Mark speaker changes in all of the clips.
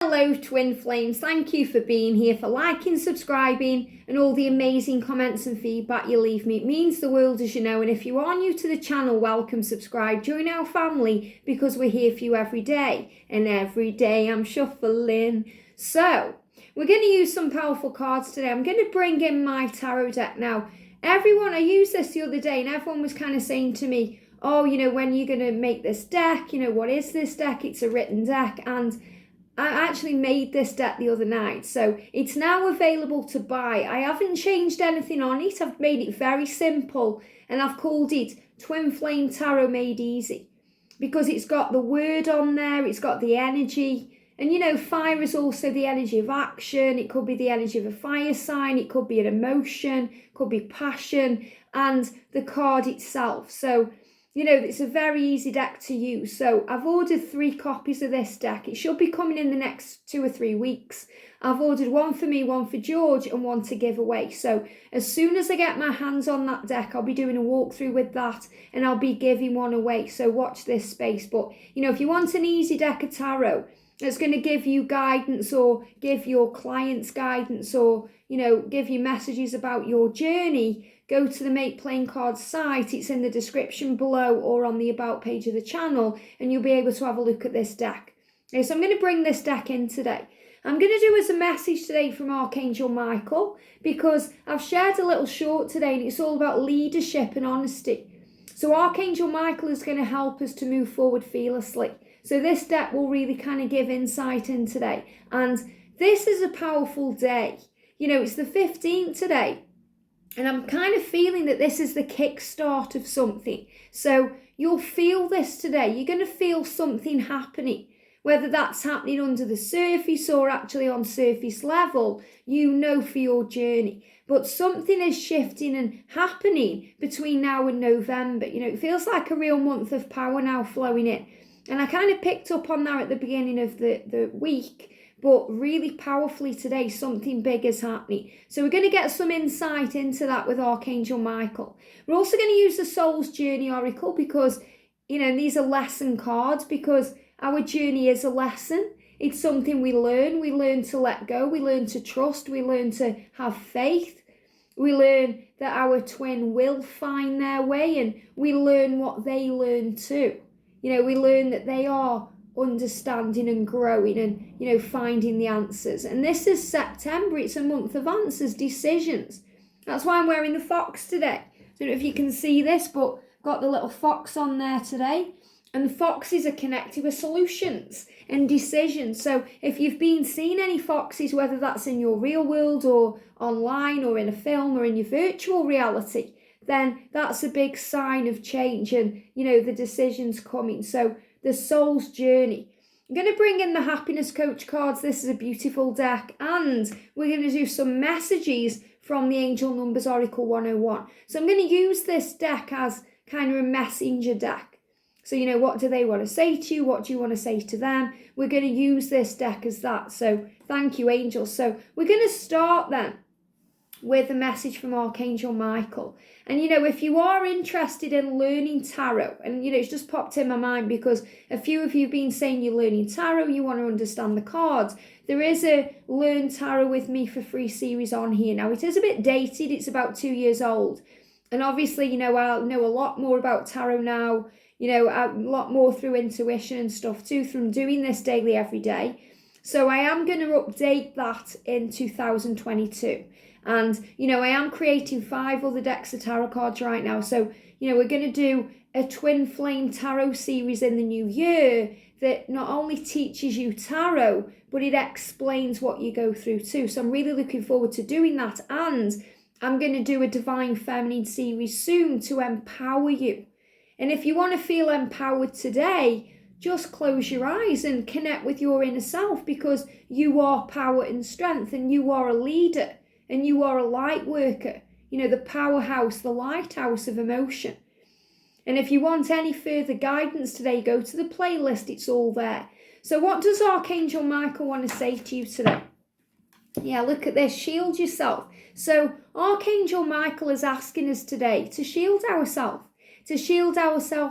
Speaker 1: Hello twin flames, thank you for being here, for liking, subscribing and all the amazing comments and feedback you leave me. It means the world, as you know, and if you are new to the channel, welcome, subscribe, join our family because we're here for you every day, and every day I'm shuffling. So we're going to use some powerful cards today. I'm going to bring in my tarot deck now. Everyone, I used this the other day and everyone was kind of saying to me, oh, you know, when you're going to make this deck, you know, what is this deck? It's a written deck, and I actually made this deck the other night, so it's now available to buy. I haven't changed anything on it. I've made it very simple, and I've called it Twin Flame Tarot Made Easy because it's got the word on there, it's got the energy, and you know, fire is also the energy of action. It could be the energy of a fire sign, it could be an emotion, it could be passion, and the card itself. So you know, it's a very easy deck to use. So I've ordered 3 copies of this deck. It should be coming in the next 2 or 3 weeks. I've ordered one for me, one for George, and one to give away. So as soon as I get my hands on that deck, I'll be doing a walkthrough with that and I'll be giving one away. So watch this space. But, you know, if you want an easy deck of tarot that's going to give you guidance or give your clients guidance or, you know, give you messages about your journey, go to the Make Playing Cards site. It's in the description below or on the About page of the channel, and you'll be able to have a look at this deck. Okay, so I'm going to bring this deck in today. I'm going to do as a message today from Archangel Michael because I've shared a little short today and it's all about leadership and honesty. So Archangel Michael is going to help us to move forward fearlessly. So this deck will really kind of give insight in today. And this is a powerful day. You know, it's the 15th today. And I'm kind of feeling that this is the kickstart of something. So you'll feel this today. You're going to feel something happening. Whether that's happening under the surface or actually on surface level, you know, for your journey. But something is shifting and happening between now and November. You know, it feels like a real month of power now flowing in. And I kind of picked up on that at the beginning of the week. But really powerfully today, something big is happening. So we're going to get some insight into that with Archangel Michael. We're also going to use the Soul's Journey Oracle because, you know, these are lesson cards because our journey is a lesson. It's something we learn. We learn to let go. We learn to trust. We learn to have faith. We learn that our twin will find their way, and we learn what they learn too. You know, we learn that they are understanding and growing and, you know, finding the answers. And this is September. It's a month of answers, decisions. That's why I'm wearing the fox today. I don't know if you can see this, but got the little fox on there today. And the foxes are connected with solutions and decisions. So if you've been seeing any foxes, whether that's in your real world or online or in a film or in your virtual reality, then that's a big sign of change and, you know, the decisions coming. So the Soul's Journey. I'm going to bring in the Happiness Coach cards. This is a beautiful deck. And we're going to do some messages from the Angel Numbers Oracle 101. So I'm going to use this deck as kind of a messenger deck. So, you know, what do they want to say to you? What do you want to say to them? We're going to use this deck as that. So thank you, angels. So we're going to start then with a message from Archangel Michael. And, you know, if you are interested in learning tarot, and, you know, it's just popped in my mind because a few of you have been saying you're learning tarot, you want to understand the cards. There is a Learn Tarot with Me for free series on here. Now, it is a bit dated. It's about 2 years old. And obviously, you know, I'll know a lot more about tarot now, you know, a lot more through intuition and stuff too, from doing this daily every day. So I am going to update that in 2022. And, you know, I am creating 5 other decks of tarot cards right now. So, you know, we're going to do a Twin Flame Tarot series in the new year that not only teaches you tarot, but it explains what you go through too. So I'm really looking forward to doing that. And I'm going to do a Divine Feminine series soon to empower you. And if you want to feel empowered today, just close your eyes and connect with your inner self because you are power and strength and you are a leader. And you are a light worker, you know, the powerhouse, the lighthouse of emotion. And if you want any further guidance today, go to the playlist, it's all there. So what does Archangel Michael want to say to you today? Yeah, look at this, shield yourself. So Archangel Michael is asking us today to shield ourselves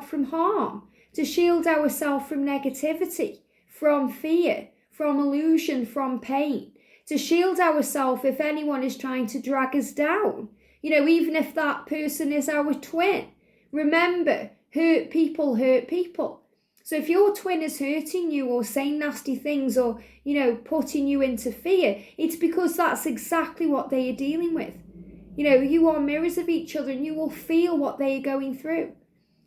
Speaker 1: from harm, to shield ourselves from negativity, from fear, from illusion, from pain, to shield ourselves if anyone is trying to drag us down. Even if that person is our twin. Remember, hurt people hurt people. So if your twin is hurting you or saying nasty things or, putting you into fear, it's because that's exactly what they are dealing with. You are mirrors of each other and you will feel what they are going through.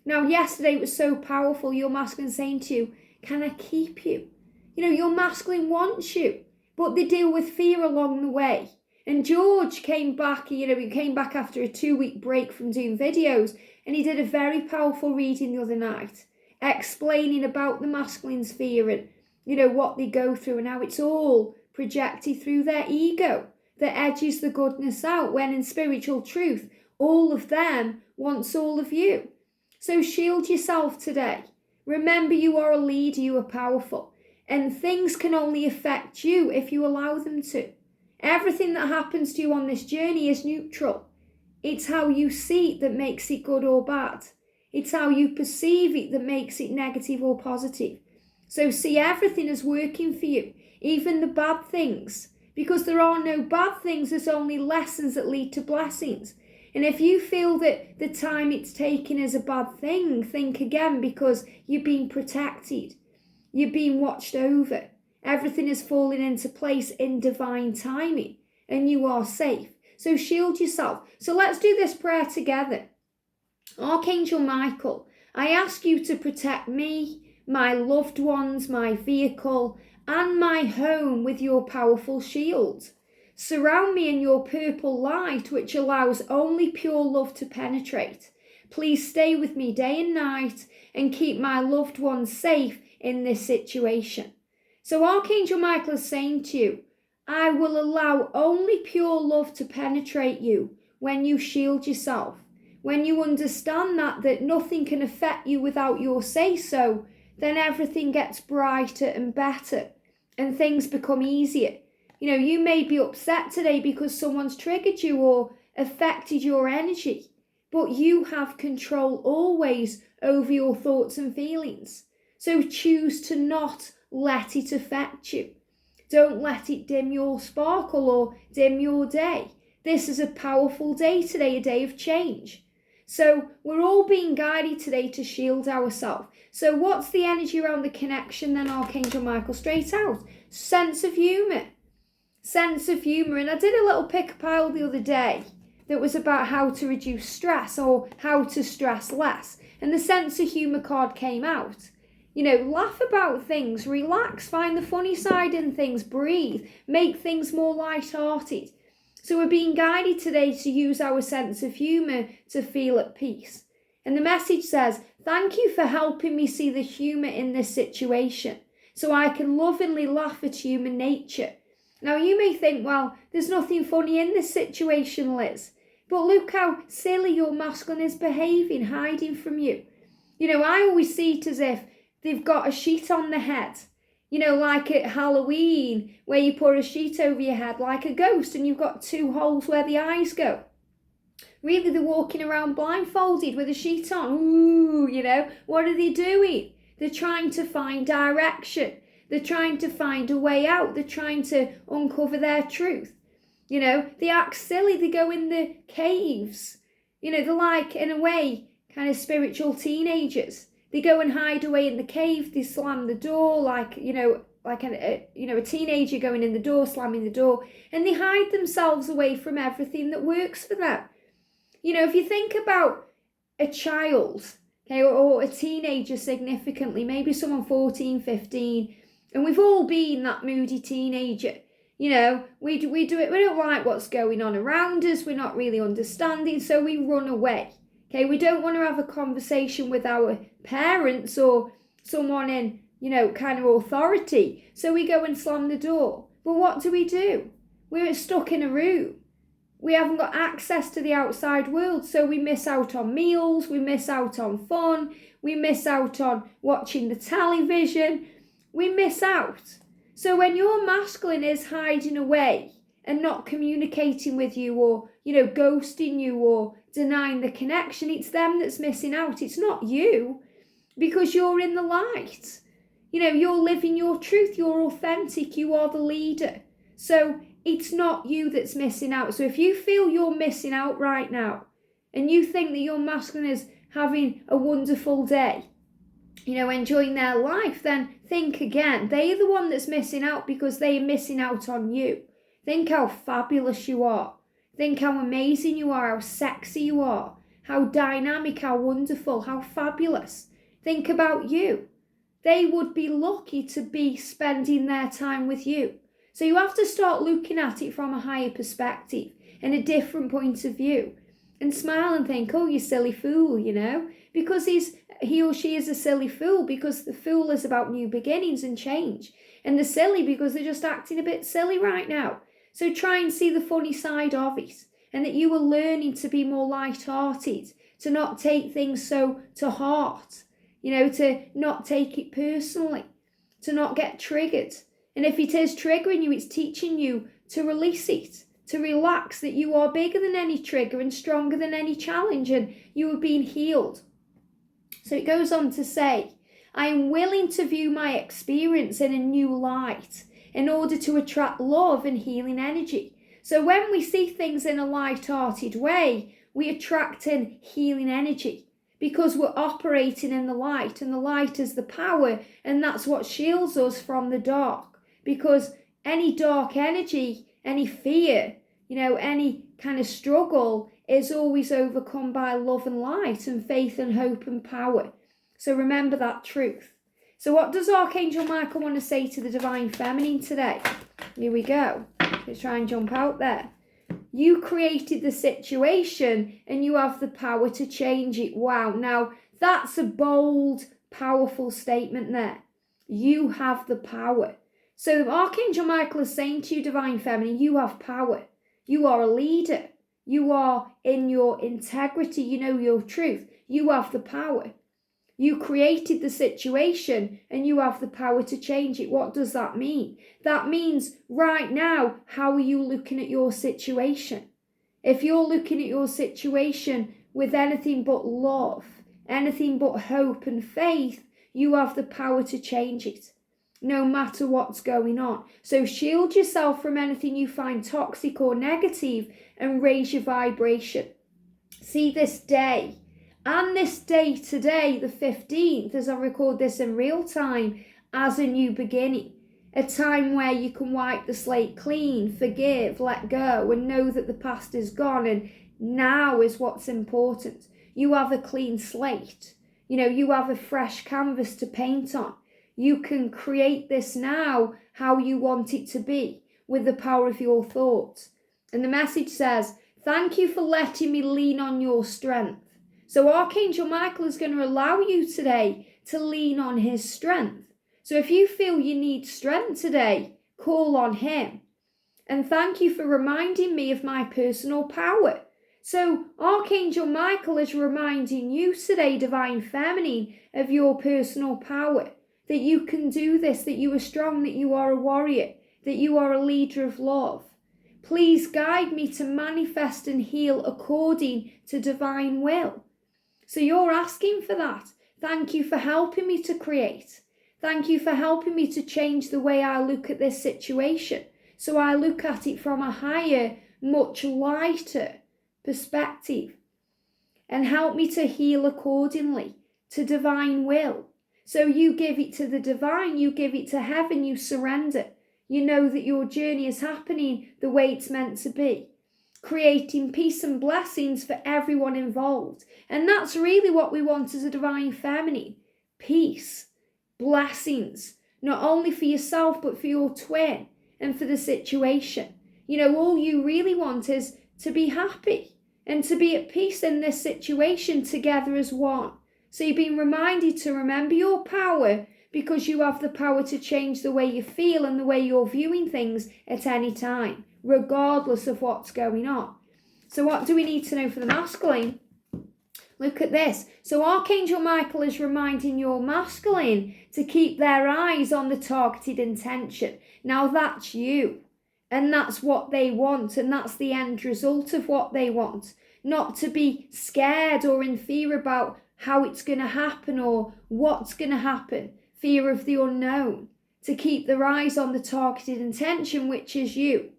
Speaker 1: Now, yesterday it was so powerful, your masculine saying to you, can I keep you? Your masculine wants you, but they deal with fear along the way. And George came back, he came back after a 2-week break from doing videos, and he did a very powerful reading the other night, explaining about the masculine's fear and, what they go through and how it's all projected through their ego that edges the goodness out, when in spiritual truth, all of them wants all of you. So shield yourself today. Remember, you are a leader, you are powerful, and things can only affect you if you allow them to. Everything that happens to you on this journey is neutral. It's how you see it that makes it good or bad. It's how you perceive it that makes it negative or positive. So see everything as working for you, even the bad things, because there are no bad things, there's only lessons that lead to blessings. And if you feel that the time it's taken is a bad thing, think again, because you're being protected. You're being watched over. Everything is falling into place in divine timing and you are safe. So shield yourself. So let's do this prayer together. Archangel Michael, I ask you to protect me, my loved ones, my vehicle, and my home with your powerful shield. Surround me in your purple light, which allows only pure love to penetrate. Please stay with me day and night and keep my loved ones safe in this situation. So Archangel Michael is saying to you, I will allow only pure love to penetrate you when you shield yourself. When you understand that nothing can affect you without your say-so, then everything gets brighter and better and things become easier. You may be upset today because someone's triggered you or affected your energy, but you have control always over your thoughts and feelings. So choose to not let it affect you. Don't let it dim your sparkle or dim your day. This is a powerful day today, a day of change. So we're all being guided today to shield ourselves. So what's the energy around the connection then, Archangel Michael? Straight out. Sense of humour. Sense of humour. And I did a little pick a pile the other day that was about how to reduce stress or how to stress less. And the sense of humour card came out. Laugh about things, relax, find the funny side in things, breathe, make things more light-hearted. So we're being guided today to use our sense of humour to feel at peace. And the message says, thank you for helping me see the humour in this situation so I can lovingly laugh at human nature. Now you may think, well, there's nothing funny in this situation, Liz. But look how silly your masculine is behaving, hiding from you. I always see it as if they've got a sheet on their head. Like at Halloween, where you put a sheet over your head like a ghost and you've got 2 holes where the eyes go. Really, they're walking around blindfolded with a sheet on. Ooh, what are they doing? They're trying to find direction. They're trying to find a way out. They're trying to uncover their truth. They act silly. They go in the caves. They're like, in a way, kind of spiritual teenagers. They go and hide away in the cave. They slam the door like a teenager going in the door, slamming the door. And they hide themselves away from everything that works for them. If you think about a child, okay, or a teenager significantly, maybe someone 14, 15, and we've all been that moody teenager. We do it. We don't like what's going on around us. We're not really understanding, so we run away. Okay, we don't want to have a conversation with our parents or someone in, kind of authority. So we go and slam the door. But what do? We're stuck in a room. We haven't got access to the outside world. So we miss out on meals. We miss out on fun. We miss out on watching the television. We miss out. So when your masculine is hiding away and not communicating with you or, ghosting you or denying the connection, it's them that's missing out. It's not you, because you're in the light. You're living your truth. You're authentic. You are the leader. So it's not you that's missing out. So if you feel you're missing out right now and you think that your masculine is having a wonderful day, enjoying their life, then think again. They are the one that's missing out because they are missing out on you. Think how fabulous you are. Think how amazing you are, how sexy you are, how dynamic, how wonderful, how fabulous. Think about you. They would be lucky to be spending their time with you. So you have to start looking at it from a higher perspective and a different point of view and smile and think, oh, you silly fool, because he or she is a silly fool because the fool is about new beginnings and change, and the silly because they're just acting a bit silly right now. So try and see the funny side of it, and that you are learning to be more light-hearted, to not take things so to heart, to not take it personally, to not get triggered. And if it is triggering you, it's teaching you to release it, to relax, that you are bigger than any trigger and stronger than any challenge, and you are being healed. So it goes on to say, I am willing to view my experience in a new light in order to attract love and healing energy. So when we see things in a light-hearted way, we attract in healing energy because we're operating in the light, and the light is the power, and that's what shields us from the dark. Because any dark energy, any fear, any kind of struggle is always overcome by love and light and faith and hope and power. So remember that truth. So what does Archangel Michael want to say to the Divine Feminine today? Here we go. Let's try and jump out there. You created the situation and you have the power to change it. Wow. Now, that's a bold, powerful statement there. You have the power. So Archangel Michael is saying to you, Divine Feminine, you have power. You are a leader. You are in your integrity. You know your truth. You have the power. You created the situation and you have the power to change it. What does that mean? That means right now, how are you looking at your situation? If you're looking at your situation with anything but love, anything but hope and faith, you have the power to change it, no matter what's going on. So shield yourself from anything you find toxic or negative and raise your vibration. See this day and this day today, the 15th, as I record this in real time, as a new beginning. A time where you can wipe the slate clean, forgive, let go, and know that the past is gone and now is what's important. You have a clean slate. You have a fresh canvas to paint on. You can create this now how you want it to be with the power of your thoughts. And the message says, thank you for letting me lean on your strength. So Archangel Michael is going to allow you today to lean on his strength. So if you feel you need strength today, call on him. And thank you for reminding me of my personal power. So Archangel Michael is reminding you today, Divine Feminine, of your personal power. That you can do this, that you are strong, that you are a warrior, that you are a leader of love. Please guide me to manifest and heal according to divine will. So you're asking for that. Thank you for helping me to create. Thank you for helping me to change the way I look at this situation. So I look at it from a higher, much lighter perspective. And help me to heal accordingly to divine will. So you give it to the divine, you give it to heaven, you surrender. You know that your journey is happening the way it's meant to be. Creating peace and blessings for everyone involved. And that's really what we want as a Divine Feminine. Peace, blessings, not only for yourself but for your twin and for the situation. All you really want is to be happy and to be at peace in this situation together as one. So you've been reminded to remember your power because you have the power to change the way you feel and the way you're viewing things at any time, regardless of what's going on. So what do we need to know for the masculine? Look at this. So Archangel Michael is reminding your masculine to keep their eyes on the targeted intention. Now that's you. And that's what they want. And that's the end result of what they want. Not to be scared or in fear about how it's going to happen or what's going to happen. fear of the unknown, to keep their eyes on the targeted intention, which is you,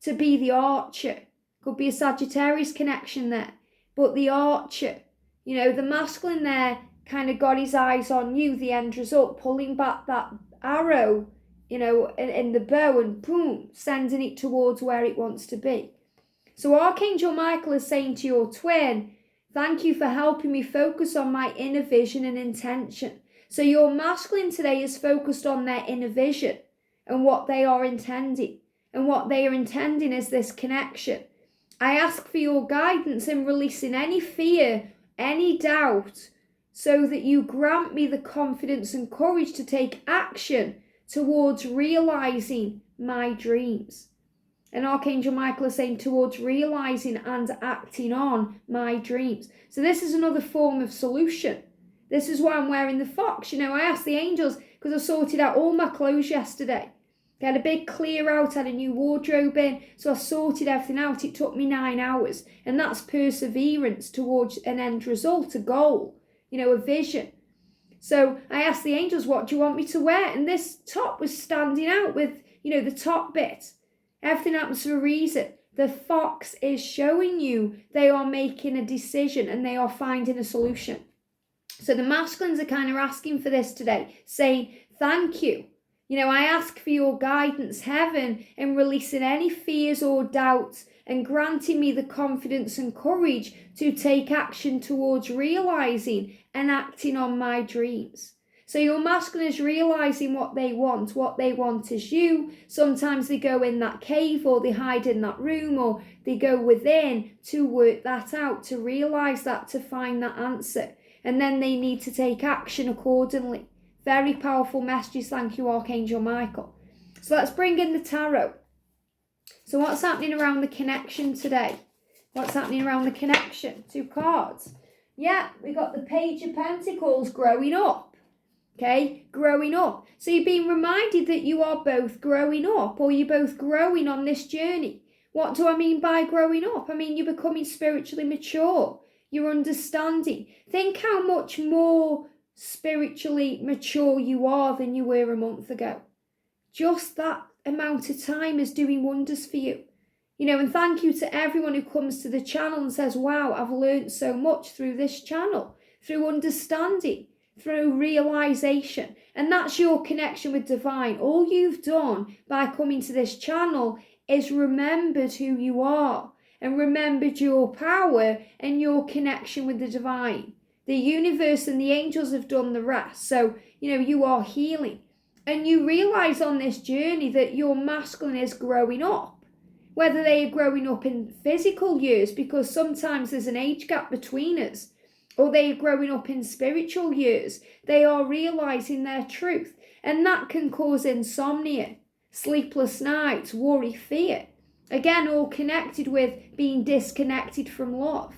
Speaker 1: to be the archer. Could be a Sagittarius connection there, but the archer, the masculine there kind of got his eyes on you, the end result, pulling back that arrow, in the bow and boom, sending it towards where it wants to be. So Archangel Michael is saying to your twin, thank you for helping me focus on my inner vision and intention. So your masculine today is focused on their inner vision and what they are intending. And what they are intending is this connection. I ask for your guidance in releasing any fear, any doubt, so that you grant me the confidence and courage to take action towards realizing my dreams. And Archangel Michael is saying towards realizing and acting on my dreams. So this is another form of solution. This is why I'm wearing the fox. I asked the angels because I sorted out all my clothes yesterday. I had a big clear out, had a new wardrobe in, so I sorted everything out. It took me 9 hours, and that's perseverance towards an end result, a goal, a vision. So I asked the angels, what do you want me to wear? And this top was standing out with, the top bit. Everything happens for a reason. The fox is showing you they are making a decision and they are finding a solution. So the masculines are kind of asking for this today, saying, thank you. I ask for your guidance, heaven, in releasing any fears or doubts and granting me the confidence and courage to take action towards realizing and acting on my dreams. So your masculine is realizing what they want. What they want is you. Sometimes they go in that cave or they hide in that room or they go within to work that out, to realize that, to find that answer. And then they need to take action accordingly. Very powerful messages. Thank you, Archangel Michael. So let's bring in the tarot. So what's happening around the connection today? What's happening around the connection? 2 cards. Yeah, we got the Page of Pentacles, growing up. Okay, growing up. So you're being reminded that you are both growing up, or you're both growing on this journey. What do I mean by growing up? I mean you're becoming spiritually mature. You're understanding. Think how much more spiritually mature you are than you were a month ago. Just that amount of time is doing wonders for you. And thank you to everyone who comes to the channel and says, wow, I've learned so much through this channel, through understanding, through realization. And that's your connection with divine. All you've done by coming to this channel is remembered who you are and remembered your power and your connection with the divine. The universe and the angels have done the rest. So, you are healing. And you realize on this journey that your masculine is growing up. Whether they are growing up in physical years, because sometimes there's an age gap between us, or they are growing up in spiritual years, they are realizing their truth. And that can cause insomnia, sleepless nights, worry, fear. Again, all connected with being disconnected from love.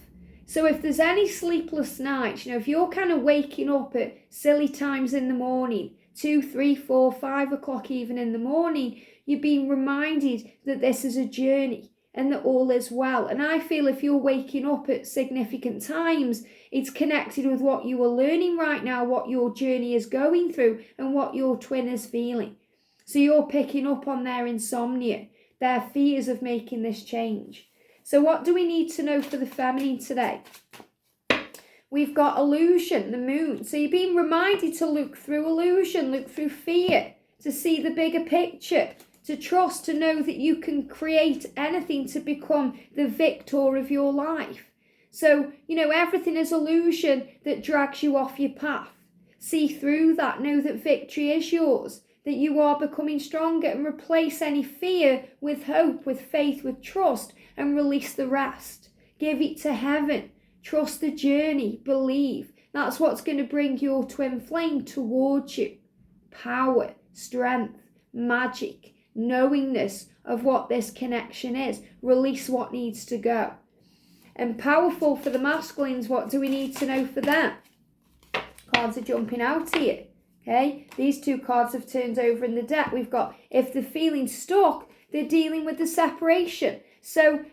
Speaker 1: So if there's any sleepless nights, if you're kind of waking up at silly times in the morning, 2, 3, 4, 5 o'clock even in the morning, you're being reminded that this is a journey and that all is well. And I feel if you're waking up at significant times, it's connected with what you are learning right now, what your journey is going through and what your twin is feeling. So you're picking up on their insomnia, their fears of making this change. So what do we need to know for the feminine today? We've got illusion, the moon. So you're being reminded to look through illusion, look through fear, to see the bigger picture, to trust, to know that you can create anything to become the victor of your life. So, everything is illusion that drags you off your path. See through that, know that victory is yours, that you are becoming stronger, and replace any fear with hope, with faith, with trust, and release the rest. Give it to heaven. Trust the journey. Believe. That's what's going to bring your twin flame towards you. Power, strength, magic, knowingness of what this connection is. Release what needs to go. And powerful for the masculines, what do we need to know for them? Cards are jumping out here. Okay, these 2 cards have turned over in the deck. We've got, if they're feeling stuck, they're dealing with the separation. So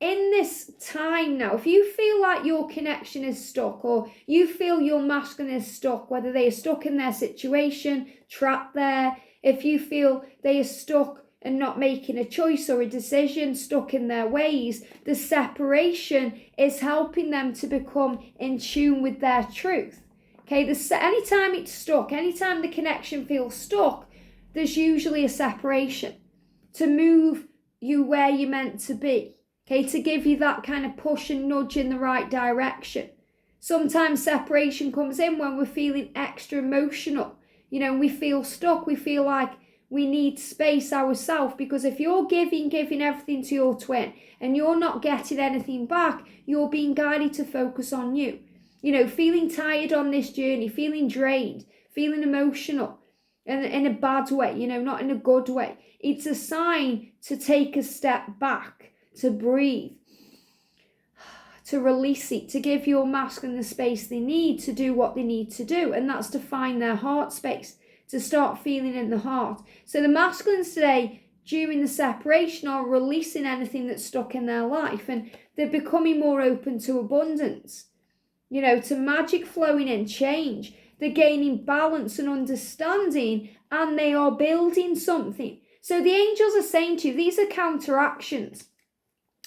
Speaker 1: in this time now, if you feel like your connection is stuck, or you feel your masculine is stuck, whether they are stuck in their situation, trapped there, if you feel they are stuck and not making a choice or a decision, stuck in their ways, the separation is helping them to become in tune with their truth. Okay, anytime it's stuck, anytime the connection feels stuck, there's usually a separation to move you where you're meant to be. Okay, to give you that kind of push and nudge in the right direction. Sometimes separation comes in when we're feeling extra emotional. You know, we feel stuck, we feel like we need space ourselves, because if you're giving everything to your twin and you're not getting anything back, you're being guided to focus on you. You know, feeling tired on this journey, feeling drained, feeling emotional, and in a bad way, you know, not in a good way. It's a sign to take a step back, to breathe, to release it, to give your masculine the space they need to do what they need to do. And that's to find their heart space, to start feeling in the heart. So the masculines today, during the separation, are releasing anything that's stuck in their life, and they're becoming more open to abundance, you know, to magic flowing in, change. They're gaining balance and understanding, and they are building something. So the angels are saying to you, these are counteractions.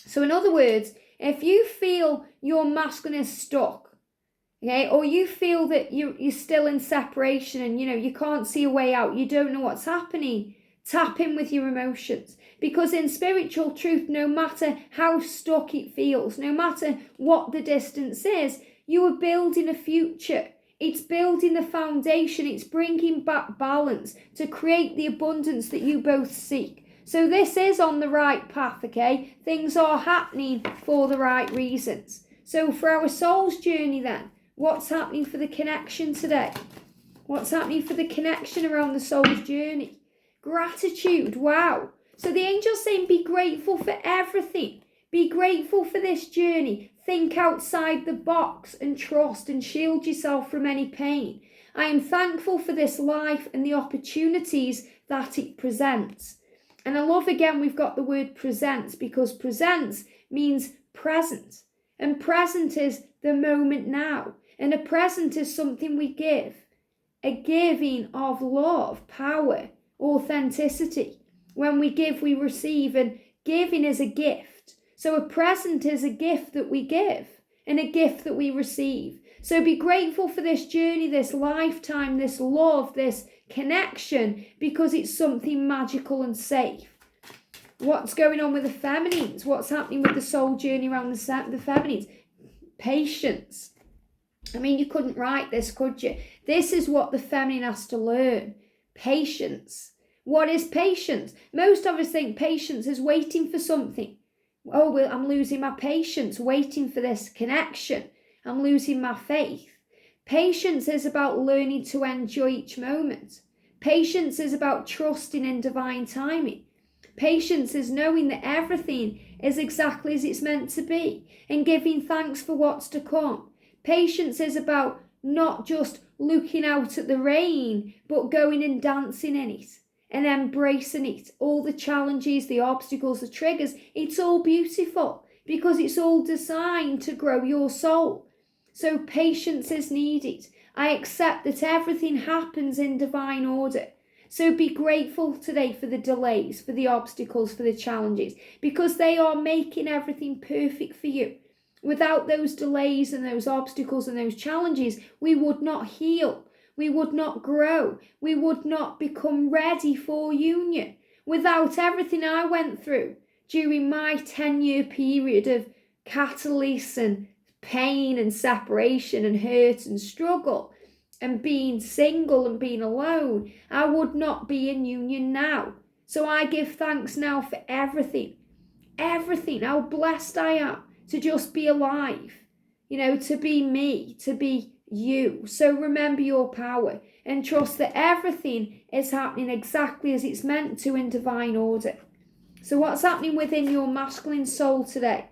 Speaker 1: So in other words, if you feel your masculine is stuck, okay, or you feel that you're still in separation and, you know, you can't see a way out, you don't know what's happening, tap in with your emotions. Because in spiritual truth, no matter how stuck it feels, no matter what the distance is, you are building a future. It's building the foundation. It's bringing back balance to create the abundance that you both seek. So this is on the right path, okay? Things are happening for the right reasons. So for our soul's journey then, what's happening for the connection today? What's happening for the connection around the soul's journey? Gratitude, wow. So the angel's saying be grateful for everything. Be grateful for this journey. Think outside the box and trust and shield yourself from any pain. I am thankful for this life and the opportunities that it presents. And I love, again, we've got the word presents, because presents means present. And present is the moment now. And a present is something we give. A giving of love, power, authenticity. When we give, we receive, and giving is a gift. So a present is a gift that we give and a gift that we receive. So be grateful for this journey, this lifetime, this love, this connection, because it's something magical and safe. What's going on with the feminines? What's happening with the soul journey around the feminines? Patience. I mean, you couldn't write this, could you? This is what the feminine has to learn. Patience. What is patience? Most of us think patience is waiting for something. Oh, well, I'm losing my patience, waiting for this connection. I'm losing my faith. Patience is about learning to enjoy each moment. Patience is about trusting in divine timing. Patience is knowing that everything is exactly as it's meant to be and giving thanks for what's to come. Patience is about not just looking out at the rain, but going and dancing in it and embracing it. All the challenges, the obstacles, the triggers, it's all beautiful because it's all designed to grow your soul. So patience is needed. I accept that everything happens in divine order. So be grateful today for the delays, for the obstacles, for the challenges, because they are making everything perfect for you. Without those delays and those obstacles and those challenges, we would not heal. We would not grow. We would not become ready for union. Without everything I went through during my 10-year period of catalyst and pain and separation and hurt and struggle and being single and being alone, I would not be in union now. So I give thanks now for everything, how blessed I am to just be alive, to be me, to be you. So remember your power and trust that everything is happening exactly as it's meant to in divine order. So what's happening within your masculine soul today?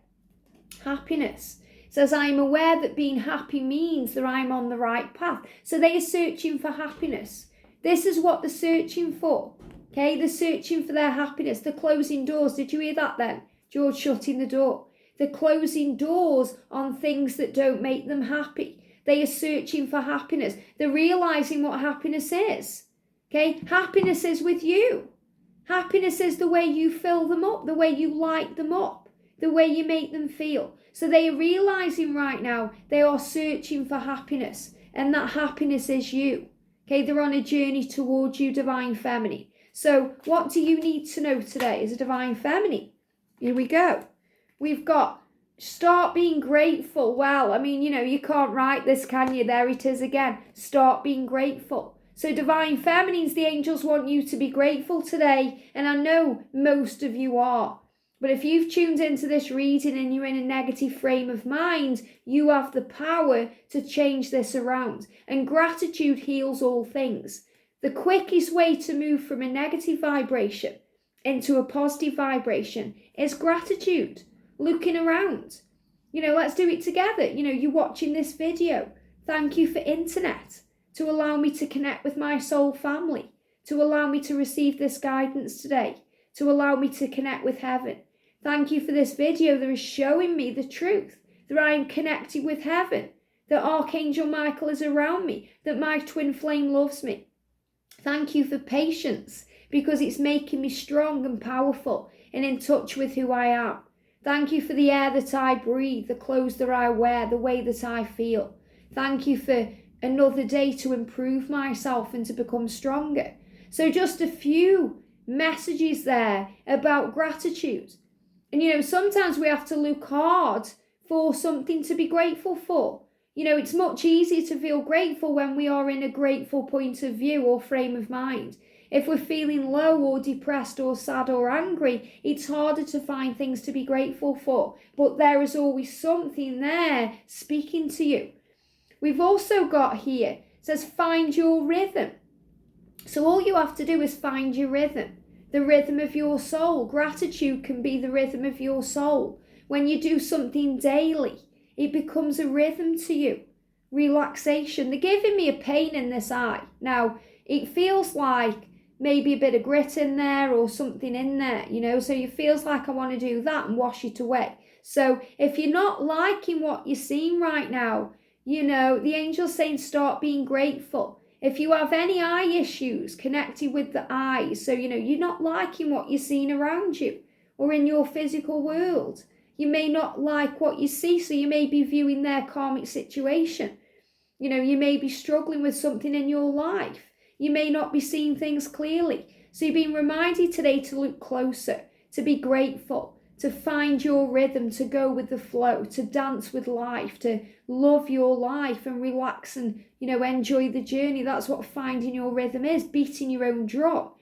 Speaker 1: Happiness. It says, I am aware that being happy means that I'm on the right path. So they are searching for happiness. This is what they're searching for. Okay, they're searching for their happiness. They're closing doors. Did you hear that then? George shutting the door. They're closing doors on things that don't make them happy. They are searching for happiness. They're realizing what happiness is. Okay? Happiness is with you. Happiness is the way you fill them up, the way you light them up, the way you make them feel. So they are realizing right now they are searching for happiness, and that happiness is you. Okay? They're on a journey towards you, Divine Feminine. So what do you need to know today as a Divine Feminine? Here we go. We've got start being grateful. Well, I mean, you can't write this, can you? There it is again. Start being grateful. So Divine Feminines, the angels want you to be grateful today. And I know most of you are. But if you've tuned into this reading and you're in a negative frame of mind, you have the power to change this around. And gratitude heals all things. The quickest way to move from a negative vibration into a positive vibration is gratitude. Looking around. Let's do it together. You're watching this video. Thank you for internet to allow me to connect with my soul family, to allow me to receive this guidance today, to allow me to connect with heaven. Thank you for this video that is showing me the truth, that I am connected with heaven, that Archangel Michael is around me, that my twin flame loves me. Thank you for patience, because it's making me strong and powerful and in touch with who I am. Thank you for the air that I breathe, the clothes that I wear, the way that I feel. Thank you for another day to improve myself and to become stronger. So just a few messages there about gratitude. And sometimes we have to look hard for something to be grateful for. It's much easier to feel grateful when we are in a grateful point of view or frame of mind. If we're feeling low or depressed or sad or angry, it's harder to find things to be grateful for. But there is always something there speaking to you. We've also got here, it says find your rhythm. So all you have to do is find your rhythm, the rhythm of your soul. Gratitude can be the rhythm of your soul. When you do something daily, it becomes a rhythm to you. Relaxation. They're giving me a pain in this eye. Now, it feels like maybe a bit of grit in there or something in there, so it feels like I want to do that and wash it away. So if you're not liking what you're seeing right now, the angel's saying start being grateful. If you have any eye issues connected with the eyes, so you're not liking what you're seeing around you or in your physical world, you may not like what you see, so you may be viewing their karmic situation. You may be struggling with something in your life. You may not be seeing things clearly. So you're being reminded today to look closer, to be grateful, to find your rhythm, to go with the flow, to dance with life, to love your life and relax and, enjoy the journey. That's what finding your rhythm is, beating your own drum,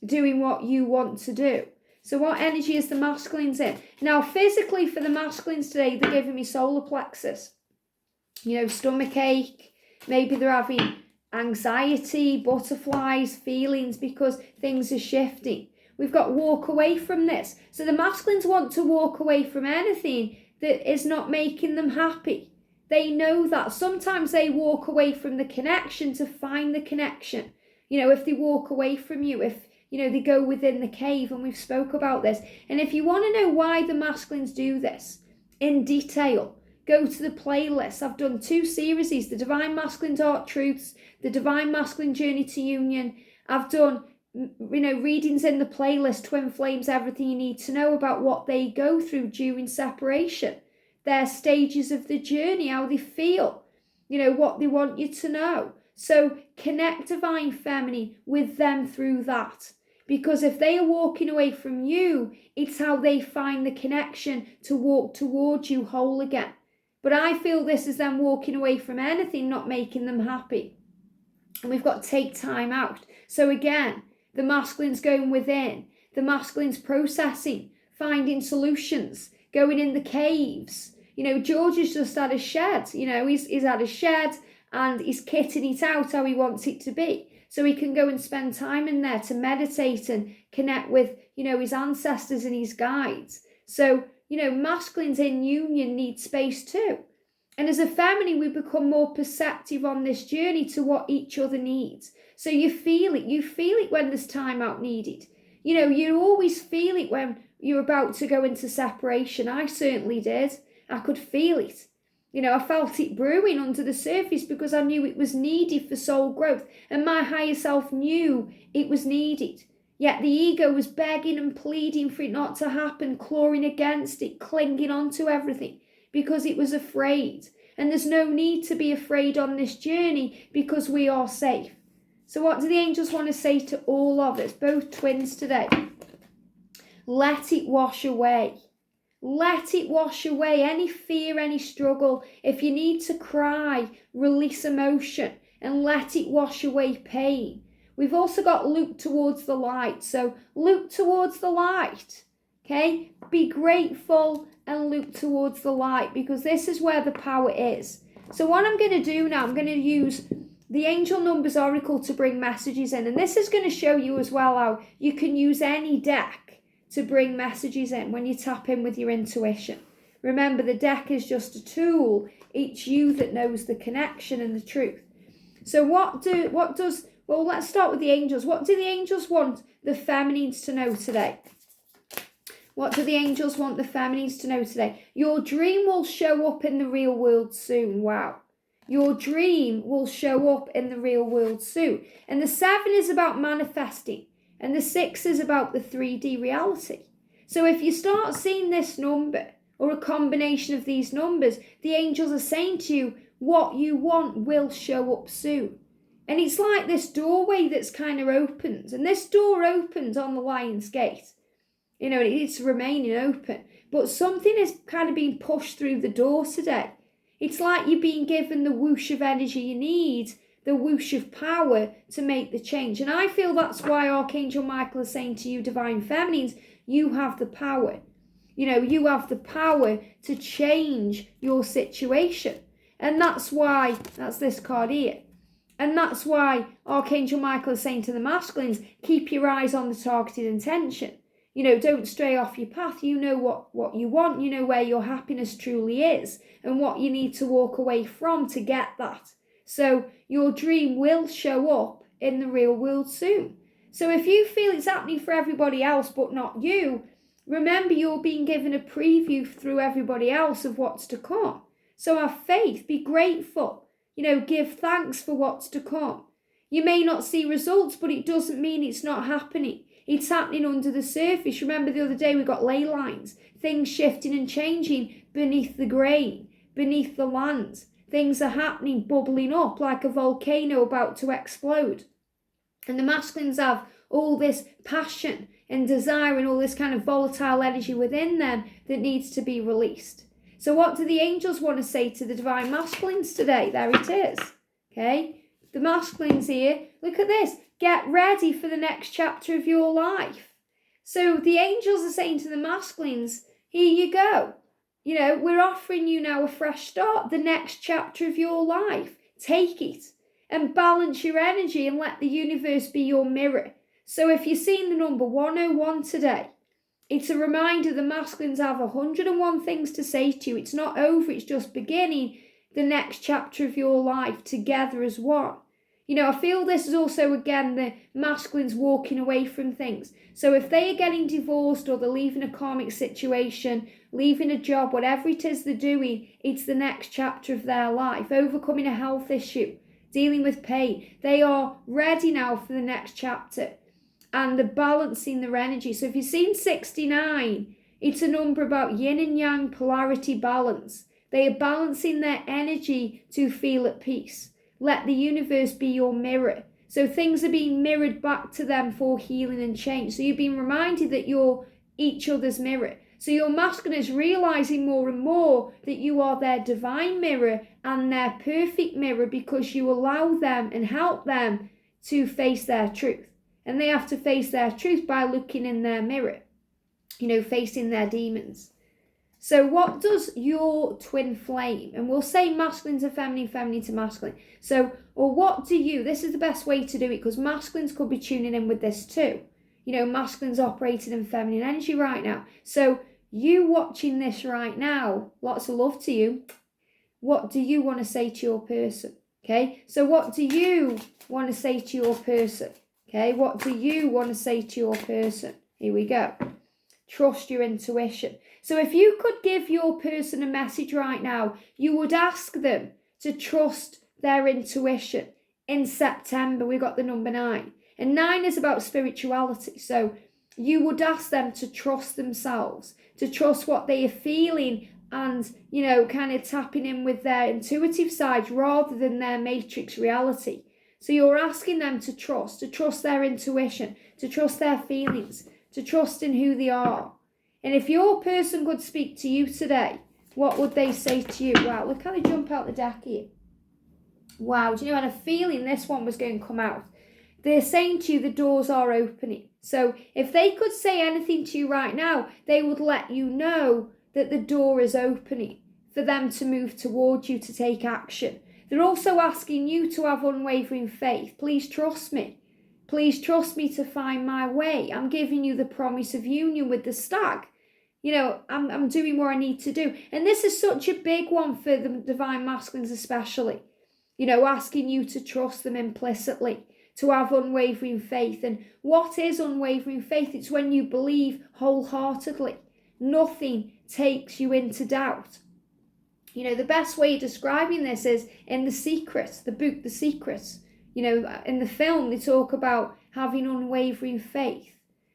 Speaker 1: doing what you want to do. So what energy is the masculines in? Now, physically for the masculines today, they're giving me solar plexus, stomach ache. Maybe they're having anxiety, butterflies, feelings because things are shifting. We've got walk away from this. So the masculines want to walk away from anything that is not making them happy. They know that. Sometimes they walk away from the connection to find the connection. If they walk away from you, if they go within the cave, and we've spoke about this. And if you want to know why the masculines do this in detail, go to the playlist. I've done 2 series, the Divine Masculine Dark Truths, the Divine Masculine Journey to Union. I've done, readings in the playlist, Twin Flames, everything you need to know about what they go through during separation, their stages of the journey, how they feel, what they want you to know. So connect Divine Feminine with them through that. Because if they are walking away from you, it's how they find the connection to walk towards you whole again. But I feel this is them walking away from anything not making them happy. And we've got to take time out. So again, the masculine's going within. The masculine's processing, finding solutions, going in the caves. George has just had a shed. He's had a shed and he's kitting it out how he wants it to be. So he can go and spend time in there to meditate and connect with, his ancestors and his guides. So, masculines in union need space too. And as a feminine, we become more perceptive on this journey to what each other needs. So you feel it when there's time out needed. You know, you always feel it when you're about to go into separation. I certainly did. I could feel it. You know, I felt it brewing under the surface because I knew it was needed for soul growth, and my higher self knew it was needed. Yet the ego was begging and pleading for it not to happen, clawing against it, clinging on to everything because it was afraid. And there's no need to be afraid on this journey because we are safe. So what do the angels want to say to all of us, both twins today? Let it wash away. Let it wash away any fear, any struggle. If you need to cry, release emotion and let it wash away pain. We've also got look towards the light. So look towards the light. Okay? Be grateful and look towards the light because this is where the power is. So what I'm going to do now, I'm going to use the Angel Numbers Oracle to bring messages in. And this is going to show you as well how you can use any deck to bring messages in when you tap in with your intuition. Remember, the deck is just a tool. It's you that knows the connection and the truth. So well, let's start with the angels. What do the angels want the feminines to know today? What do the angels want the feminines to know today? Your dream will show up in the real world soon. Wow. Your dream will show up in the real world soon. And the 7 is about manifesting. And the 6 is about the 3D reality. So if you start seeing this number or a combination of these numbers, the angels are saying to you, what you want will show up soon. And it's like this doorway that's kind of opened. And this door opens on the Lion's Gate. You know, it's remaining open. But something is kind of being pushed through the door today. It's like you're being given the whoosh of energy you need, the whoosh of power to make the change. And I feel that's why Archangel Michael is saying to you, Divine Feminines, you have the power. You know, you have the power to change your situation. And that's why, that's this card here. And that's why Archangel Michael is saying to the masculines, keep your eyes on the targeted intention. You know, don't stray off your path. You know what you want. You know where your happiness truly is and what you need to walk away from to get that. So your dream will show up in the real world soon. So if you feel it's happening for everybody else but not you, remember you're being given a preview through everybody else of what's to come. So have faith, be grateful. You know, give thanks for what's to come. You may not see results, but it doesn't mean it's not happening. It's happening under the surface. Remember the other day we got ley lines, things shifting and changing beneath the grain, beneath the land. Things are happening, bubbling up like a volcano about to explode. And the masculines have all this passion and desire and all this kind of volatile energy within them that needs to be released. So what do the angels want to say to the divine masculines today? There it is. Okay? The masculines here, look at this. Get ready for the next chapter of your life. So the angels are saying to the masculines, here you go. You know, we're offering you now a fresh start, the next chapter of your life. Take it and balance your energy and let the universe be your mirror. So if you're seeing the number 101 today, it's a reminder the masculines have 101 things to say to you. It's not over, it's just beginning the next chapter of your life together as one. You know, I feel this is also, again, the masculines walking away from things. So if they are getting divorced or they're leaving a karmic situation, leaving a job, whatever it is they're doing, it's the next chapter of their life. Overcoming a health issue, dealing with pain. They are ready now for the next chapter. And they're balancing their energy. So if you've seen 69, it's a number about yin and yang, polarity, balance. They are balancing their energy to feel at peace. Let the universe be your mirror. So things are being mirrored back to them for healing and change. So you've been reminded that you're each other's mirror. So your masculine is realizing more and more that you are their divine mirror and their perfect mirror because you allow them and help them to face their truth. And they have to face their truth by looking in their mirror, you know, facing their demons. So what does your twin flame, and we'll say masculine to feminine, feminine to masculine. So, or what do you, this is the best way to do it because masculines could be tuning in with this too. You know, masculines operating in feminine energy right now. So you watching this right now, lots of love to you. What do you want to say to your person? Okay, so what do you want to say to your person? Okay, what do you want to say to your person? Here we go. Trust your intuition. So if you could give your person a message right now, you would ask them to trust their intuition. In September, we got the number 9. And 9 is about spirituality. So you would ask them to trust themselves, to trust what they are feeling and, kind of tapping in with their intuitive side rather than their matrix reality. So you're asking them to trust their intuition, to trust their feelings, to trust in who they are. And if your person could speak to you today, what would they say to you? Wow, look how they jump out the deck here. Wow, do you know, I had a feeling this one was going to come out. They're saying to you the doors are opening. So if they could say anything to you right now, they would let you know that the door is opening for them to move towards you, to take action. They're also asking you to have unwavering faith. Please trust me. Please trust me to find my way. I'm giving you the promise of union with the stag. I'm doing what I need to do. And this is such a big one for the divine masculines especially. Asking you to trust them implicitly, to have unwavering faith. And what is unwavering faith? It's when you believe wholeheartedly. Nothing takes you into doubt. The best way of describing this is in The Secret, the book The Secret. In the film, they talk about having unwavering faith,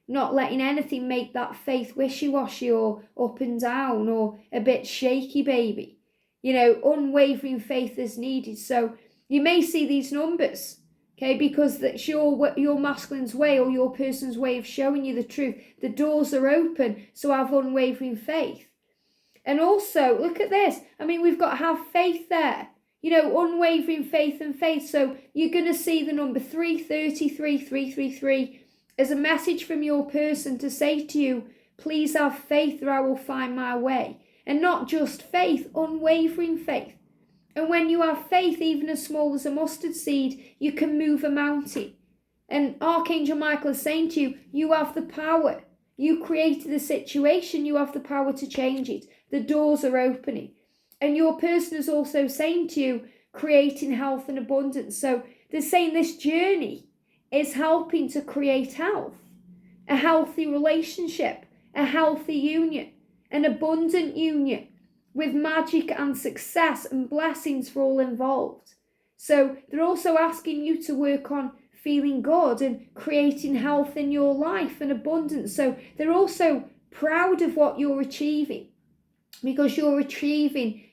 Speaker 1: not letting anything make that faith wishy-washy or up and down or a bit shaky, baby. Unwavering faith is needed. So you may see these numbers, okay, because that's your masculine's way or your person's way of showing you the truth. The doors are open, so have unwavering faith. And also, look at this. We've got to have faith there. Unwavering faith and faith. So you're going to see the number 333, 333 as a message from your person to say to you, please have faith or I will find my way. And not just faith, unwavering faith. And when you have faith, even as small as a mustard seed, you can move a mountain. And Archangel Michael is saying to you, you have the power. You created the situation, you have the power to change it. The doors are opening. And your person is also saying to you, creating health and abundance. So they're saying this journey is helping to create health, a healthy relationship, a healthy union, an abundant union with magic and success and blessings for all involved. So they're also asking you to work on feeling good and creating health in your life and abundance. So they're also proud of what you're achieving because you're achieving,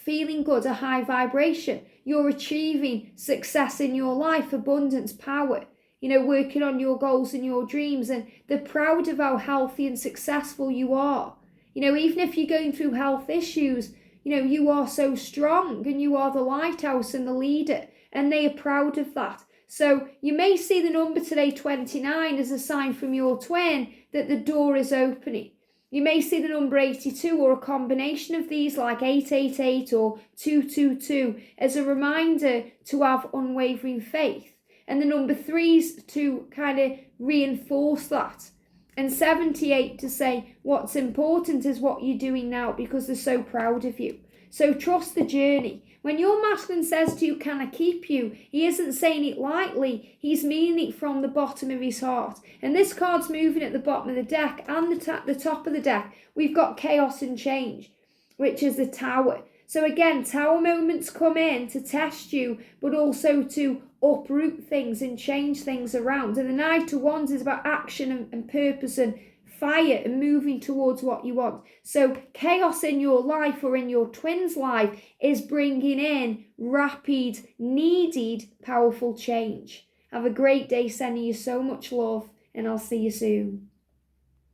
Speaker 1: feeling good, a high vibration. You're achieving success in your life, abundance, power, working on your goals and your dreams. And they're proud of how healthy and successful you are. Even if you're going through health issues, you are so strong and you are the lighthouse and the leader. And they are proud of that. So you may see the number today, 29, as a sign from your twin that the door is opening. You may see the number 82 or a combination of these like 888 or 222 as a reminder to have unwavering faith. And the number 3's to kind of reinforce that. And 78 to say what's important is what you're doing now because they're so proud of you. So trust the journey. When your masculine says to you, can I keep you? He isn't saying it lightly. He's meaning it from the bottom of his heart. And this card's moving at the bottom of the deck and the top of the deck. We've got chaos and change, which is the Tower. So again, Tower moments come in to test you, but also to uproot things and change things around. And the Knight of Wands is about action and purpose and fire and moving towards what you want. So chaos in your life or in your twin's life is bringing in rapid, needed, powerful change. Have a great day, sending you so much love, and I'll see you soon.